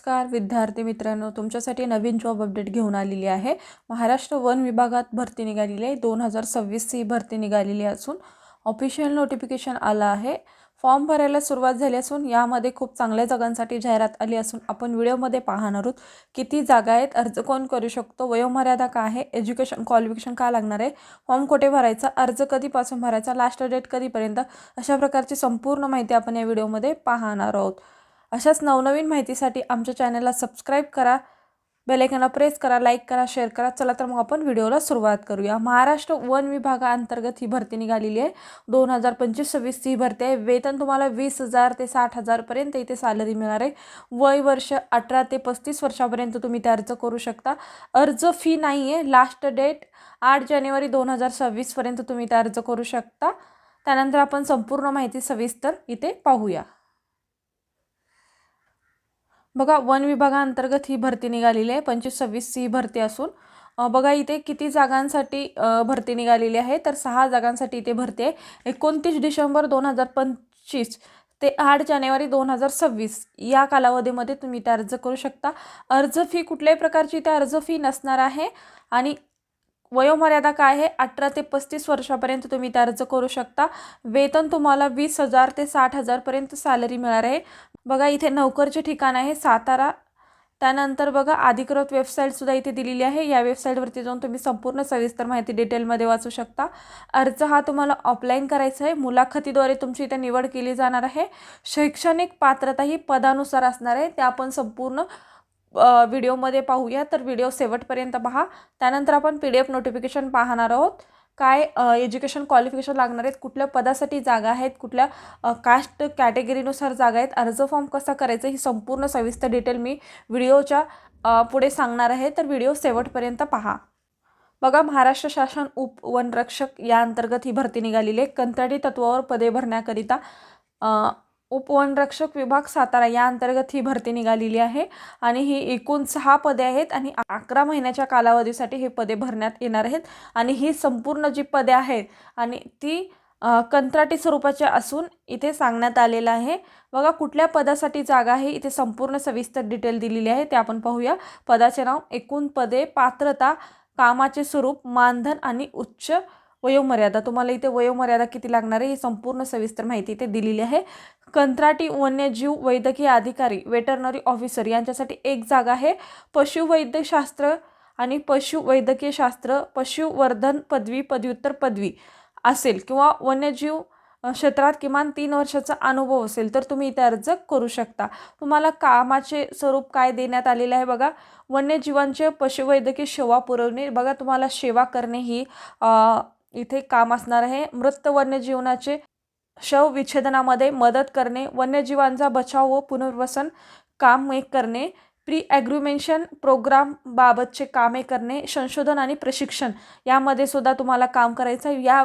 नमस्कार विद्यार्थी मित्रांनो, तुमच्यासाठी नवीन जॉब अपडेट घेऊन आलेली आहे। महाराष्ट्र वन विभागात भरती निघालेली आहे। 2026 ही भरती निघालेली असून ऑफिशियल नोटिफिकेशन आलं आहे। फॉर्म भरायला सुरुवात झाली असून यामध्ये खूप चांगल्या जागांसाठी जाहिरात आली असून आपण व्हिडिओमध्ये पाहणार आहोत किती जागा आहेत, अर्ज कोण करू शकतो, वयोमर्यादा काय आहे, एज्युकेशन क्वालिफिकेशन काय लागणार आहे, फॉर्म कुठे भरायचा, अर्ज कधीपासून भरायचा, लास्ट डेट कधीपर्यंत, अशा प्रकारची संपूर्ण माहिती आपण या व्हिडिओमध्ये पाहणार आहोत। अशाच नवनवीन माहितीसाठी आमच्या चॅनलला सबस्क्राइब करा, बेल आयकॉनला प्रेस करा, लाईक करा, शेअर करा। चला तर मग आपण व्हिडिओला सुरुवात करूया। महाराष्ट्र वन विभागाअंतर्गत ही भरती निघालेली आहे। 2025-26 ही भरती आहे। वेतन तुम्हाला 20,000 ते 60,000 पर्यंत इथे सॅलरी मिळणार आहे। वय वर्ष 18 ते 35 वर्षापर्यंत तुम्ही ते अर्ज करू शकता। अर्ज फी नाही आहे। लास्ट डेट 8 जानेवारी 2026 पर्यंत तुम्ही ते अर्ज करू शकता। त्यानंतर आपण संपूर्ण माहिती सविस्तर इथे पाहूया। बघा, वन विभागाअंतर्गत ही भरती निघालेली आहे। 25-26 ही भरती असून बघा इथे किती जागांसाठी भरती निघालेली आहे, तर 6 जागांसाठी इथे भरती आहे। 29 डिसेंबर 2025 ते 8 जानेवारी 2026 या कालावधीमध्ये तुम्ही ते अर्ज करू शकता। अर्ज फी कुठल्याही प्रकारची ते अर्ज फी नसणार आहे आणि वयोमर्यादा काय आहे, 18 ते 35 वर्षापर्यंत तुम्ही ते अर्ज करू शकता। वेतन तुम्हाला 20,000 ते 60,000 पर्यंत सॅलरी मिळणार आहे। बघा इथे नोकरचे ठिकाण आहे सातारा। त्यानंतर बघा अधिकृत वेबसाईट सुद्धा इथे दिलेली आहे। या वेबसाईटवरती जाऊन तुम्ही संपूर्ण सविस्तर माहिती डिटेलमध्ये वाचू शकता। अर्ज हा तुम्हाला ऑफलाईन करायचा आहे। मुलाखतीद्वारे तुमची इथे निवड केली जाणार आहे। शैक्षणिक पात्रता ही पदानुसार असणार आहे। ते आपण संपूर्ण व्हिडिओमध्ये पाहूया, तर व्हिडिओ शेवटपर्यंत पहा। त्यानंतर आपण PDF नोटिफिकेशन पाहणार आहोत। काय एज्युकेशन क्वालिफिकेशन लागणार आहेत, कुठल्या पदासाठी जागा आहेत, कुठल्या कास्ट कॅटेगरीनुसार जागा आहेत, अर्ज फॉर्म कसा करायचा, ही संपूर्ण सविस्तर डिटेल मी व्हिडिओच्या पुढे सांगणार आहे, तर व्हिडिओ शेवटपर्यंत पहा। बघा, महाराष्ट्र शासन उपवनरक्षक या अंतर्गत ही भरती निघालेली आहे। कंत्राटी तत्वावर पदे भरण्याकरिता उपवनरक्षक विभाग सातारा या अंतर्गत ही भरती निघालेली आहे आणि ही एकूण 6 पदे आहेत आणि 11 महिन्याच्या कालावधीसाठी हे पदे भरण्यात येणार आहेत। आणि ही संपूर्ण जी पदे आहेत आणि ती कंत्राटी स्वरूपाचे असून इथे सांगण्यात आलेलं आहे। बघा, कुठल्या पदासाठी जागा आहे, इथे संपूर्ण सविस्तर डिटेल दिलेली आहे, ते आपण पाहूया। पदाचे नाव, एकूण पदे, पात्रता, कामाचे स्वरूप, मानधन आणि उच्च वयोमर्यादा। तुम्हाला इथे वयोमर्यादा किती लागणार आहे ही संपूर्ण सविस्तर माहिती इथे दिलेली आहे। कंत्राटी वन्यजीव वैद्यकीय अधिकारी वेटरनरी ऑफिसर यांच्यासाठी एक जागा आहे। पशुवैद्यशास्त्र आणि पशुवैद्यकीय शास्त्र, पशुवर्धन पदवी, पदव्युत्तर पदवी असेल किंवा वन्यजीव क्षेत्रात किमान 3 वर्षाचा अनुभव असेल तर तुम्ही इथे अर्ज करू शकता। तुम्हाला कामाचे स्वरूप काय देण्यात आलेले आहे, बघा, वन्यजीवांचे पशुवैद्यकीय सेवा पुरवणे। बघा, तुम्हाला सेवा करणे ही इथे काम असणार आहे। मृत वन्यजीवांचे शव विच्छेदनामध्ये मदत करणे, वन्यजीवांचा बचाव व पुनर्वसन कामे करणे, प्री ॲग्रिमेंशन प्रोग्राम बाबतचे कामे करणे, संशोधन आणि प्रशिक्षण यामध्ये सुद्धा तुम्हाला काम करायचं आहे। या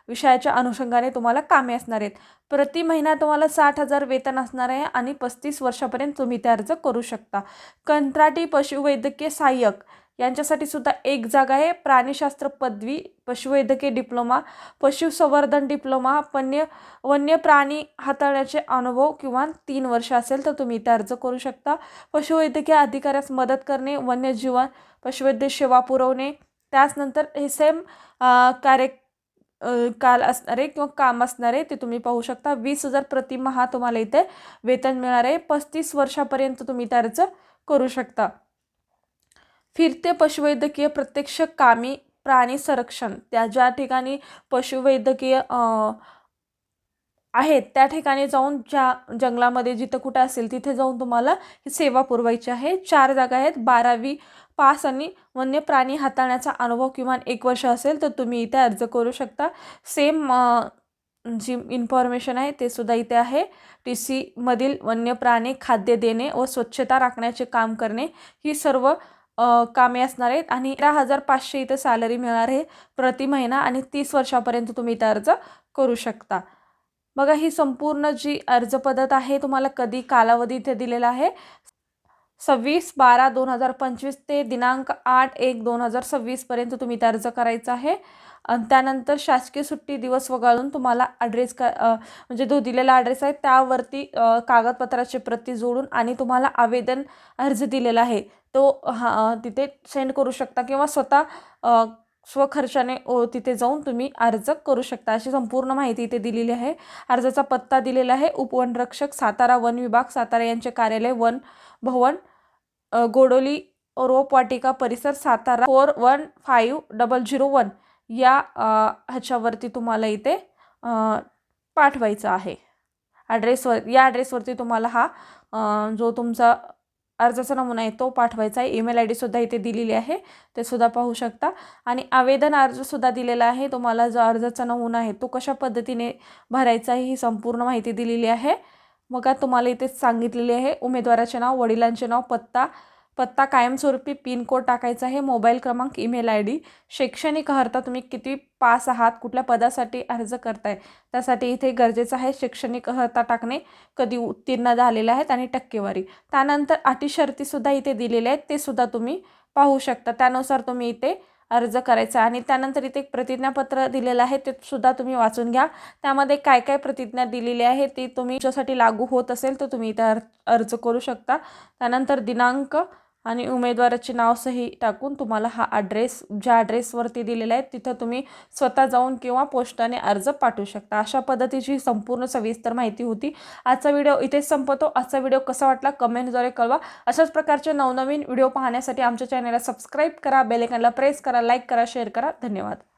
विषयाच्या अनुषंगाने तुम्हाला कामे असणार आहेत। प्रति महिना तुम्हाला 60,000 वेतन असणार आहे आणि 35 वर्षापर्यंत तुम्ही ते अर्ज करू शकता। कंत्राटी पशुवैद्यकीय सहाय्यक यांच्यासाठी सुद्धा एक जागा आहे। प्राणीशास्त्र पदवी, पशुवैद्यकीय डिप्लोमा, पशुसंवर्धन डिप्लोमा, वन्य प्राणी हाताळण्याचे अनुभव किमान 3 वर्ष असेल तर तुम्ही इथे अर्ज करू शकता। पशुवैद्यकीय अधिकाऱ्यास मदत करणे, वन्यजीवन पशुवैद्य सेवा पुरवणे, त्याचनंतर हे सेम काल असणारे किंवा काम असणारे ते तुम्ही पाहू शकता। 20,000 प्रतिमाह तुम्हाला इथे वेतन मिळणार आहे। 35 वर्षापर्यंत तुम्ही इथे अर्ज करू शकता। फिरते पशुवैद्यकीय प्रत्यक्ष कामी प्राणी संरक्षण, त्या ज्या ठिकाणी पशुवैद्यकीय आहेत त्या ठिकाणी जाऊन, ज्या जंगलामध्ये जिथं कुठं असेल तिथे जाऊन तुम्हाला ही सेवा पुरवायची आहे। 4 जागा आहेत। 12वी पास आणि वन्य प्राणी हाताळण्याचा अनुभव किमान 1 वर्ष असेल तर तुम्ही इथे अर्ज करू शकता। सेम जी इन्फॉर्मेशन आहे ते सुद्धा इथे आहे। TC मधील वन्य प्राणी खाद्य देणे व स्वच्छता राखण्याचे काम करणे ही सर्व कामे असणार आहेत आणि 13,500 इथे सॅलरी मिळणार आहे प्रति महिना आणि 30 वर्षापर्यंत तुम्ही इथे अर्ज करू शकता। बघा, ही संपूर्ण जी अर्ज पद्धत आहे, तुम्हाला कधी कालावधी इथे दिलेला आहे 26/12/2025 ते दिनांक 8/1/2026 पर्यंत तुम्ही इथे अर्ज करायचा आहे। आणि त्यानंतर शासकीय सुट्टी दिवस वगळून तुम्हाला ॲड्रेस म्हणजे जो दिलेला ॲड्रेस आहे त्यावरती कागदपत्राची प्रती जोडून आणि तुम्हाला आवेदन अर्ज दिलेला आहे तो तिथे सेंड करू शकता किंवा स्वतः स्वखर्चाने तिथे जाऊन तुम्ही अर्ज करू शकता। अशी संपूर्ण माहिती इथे दिलेली आहे। अर्जाचा पत्ता दिलेला आहे उपवनरक्षक सातारा वन विभाग सातारा यांचे कार्यालय वन भवन गोडोली रोपवाटिका परिसर सातारा 415001 या ह्याच्यावरती तुम्हाला इथे पाठवायचं आहे। या ॲड्रेसवरती तुम्हाला हा जो तुमचा अर्जाचा नमुना आहे तो पाठवायचा आहे। ईमेल आय डीसुद्धा इथे दिलेली आहे, ते सुद्धा पाहू शकता। आणि आवेदन अर्जसुद्धा दिलेला आहे। तुम्हाला जो अर्जाचा नमुना आहे तो कशा पद्धतीने भरायचा आहे ही संपूर्ण माहिती दिलेली आहे। मग तुम्हाला इथे सांगितलेले आहे उमेदवाराचे नाव, वडिलांचे नाव, पत्ता कायमस्वरूपी पिन कोड टाकायचा आहे, मोबाईल क्रमांक, ईमेल आय डी, शैक्षणिक अर्हता तुम्ही किती पास आहात, कुठल्या पदासाठी अर्ज करताय त्यासाठी इथे गरजेचं आहे शैक्षणिक अर्हता टाकणे, कधी उत्तीर्ण झालेले आहेत आणि टक्केवारी। त्यानंतर अटी शर्तीसुद्धा इथे दिलेले आहेत, ते सुद्धा तुम्ही पाहू शकता। त्यानुसार तुम्ही इथे अर्ज करायचा। आणि त्यानंतर इथे एक प्रतिज्ञापत्र दिलेलं आहे, ते सुद्धा तुम्ही वाचून घ्या। त्यामध्ये काय काय प्रतिज्ञा दिलेली आहे ते तुम्ही तुमच्यासाठी लागू होत असेल तर तुम्ही इथे अर्ज करू शकता। त्यानंतर दिनांक आणि उमेदवाराचे नाव सही टाकून तुम्हाला हा ज्या ॲड्रेसवरती दिलेला आहे तिथं तुम्ही स्वतः जाऊन किंवा पोस्टाने अर्ज पाठवू शकता। अशा पद्धतीची संपूर्ण सविस्तर माहिती होती। आजचा व्हिडिओ इथेच संपतो। आजचा व्हिडिओ कसा वाटला कमेंटद्वारे कळवा। अशाच प्रकारचे नवनवीन व्हिडिओ पाहण्यासाठी आमच्या चॅनलला सबस्क्राईब करा, बेल आयकॉनला प्रेस करा, लाईक करा, शेअर करा। धन्यवाद।